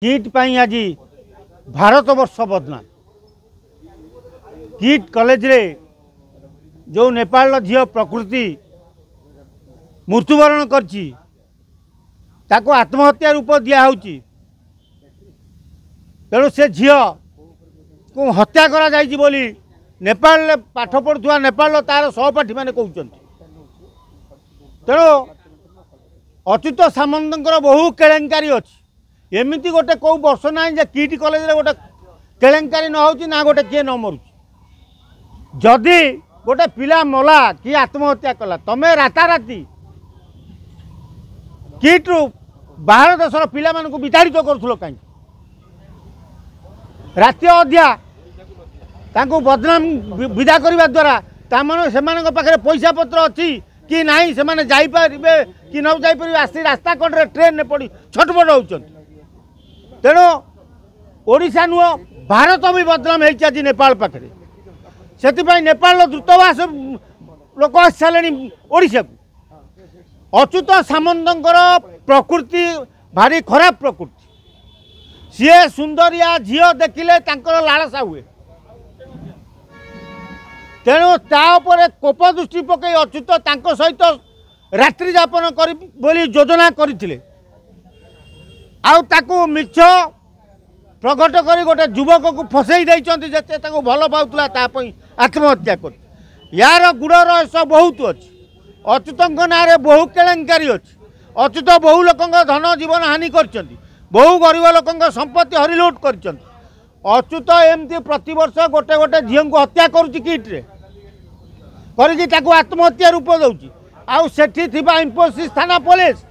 Kit पाई आज भारत वर्ष बदनाम। किट कॉलेज रे जो नेपाल झील प्रकृति मृत्युवरण करछि ताको आत्महत्या रूप दिया तेणु से झील को हत्या करा जाइछि बोली नेपाल पाठ पढ़ुवा नेपाल तार सहपाठी मैंने कहते। तेणु अच्युत सामंतर बहु केलेंकारी अच्छी एमती गोटे कौ वर्ष ना जे किट कॉलेज रे गोटे केलेंकारी न हो ना गोटे किए न मरु जदि गोटे पिला मला कि आत्महत्या कला तमें राताराति किट रु बाहर देशर पिला मानक विताड़ित करूल कहीं राति अध्या तांको बदनाम विदा करने द्वारा से पाखे पैसा पत्र अच्छी कि नहीं से जाइपारे कि न जापर आसी रास्ता कड़े ट्रेन ने पड़ी छटपट होती। तेणु ओडिशा नुह भारत भी बदनाम होती नेपाल पाखे से नेपाल दूतावास लोक आसी सारे ओडिशा को। अच्युत सामंतर प्रकृति भारी खराब प्रकृति सी सुंदरिया झील देखिले लालसा हुए। तेणु तापर कोप दृष्टि पकई अच्युत सहित रात्रि जापन कर योजना करथिले आउ मिछ प्रकट कर गोटे युवक को फसई देइचंती जते ताको भल पाउतला तापई आत्महत्या कर। यार गुड़ रहस्य बहुत अच्छी अच्युत ना बहु केलेंकारी अच्छी। अच्युत बहु लोक धन जीवन हानि कर बहु गरीब लोक संपत्ति हरिलुट कर। अच्युत एमती प्रतिवर्ष गोटे गोटे झील को हत्या करुट्रे कर आत्महत्या रूप दौर आउ सेठी इंफोसिस थाना पुलिस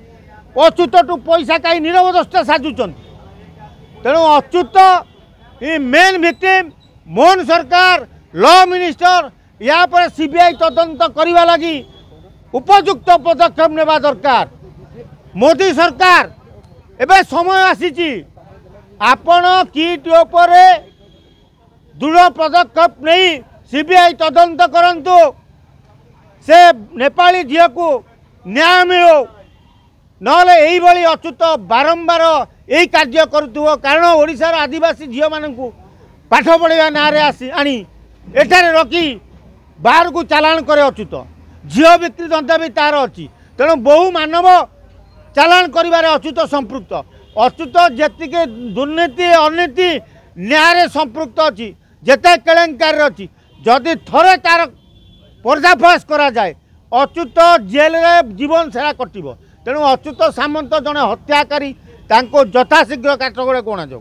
अच्युत टू पैसा कहीं नीरव दृष्टा साजुंट। तेणु अच्युत मेन विक्टिम मोहन सरकार लॉ मिनिस्टर या पर सीबीआई तदंत करने लगी उपयुक्त पदक्षेप नेबा दरकार। मोदी सरकार एबे समय आसीची आपण किट उपरे दृढ़ पदक्षेप नहीं सीबीआई तदंत करंतु से नेपाली झील को न्याय मिलो नले यही भली अच्युत बारंबार यही कार्य करुव। कारण ओडिशार आदिवासी झील मानू पाठ पढ़ा ना आसी आनी एठारे रखी बाहर को चालाण करे अच्युत झील बिक्री धंदा भी तार अच्छी। तेणु बहु मानव चालाण कर अच्युत संपृक्त। अच्युत जी दुर्नीति अनीति न्याय संपृक्त अच्छी जेते केलेंकारी अच्छी जदि थरे तार पर्दाफाश करा जाए अच्युत जेल रे जीवन सारा कटिब। तेणु अच्युत सामंत जड़े हत्याकारी यथाशीघ्र काठगड़े गणा जाऊ।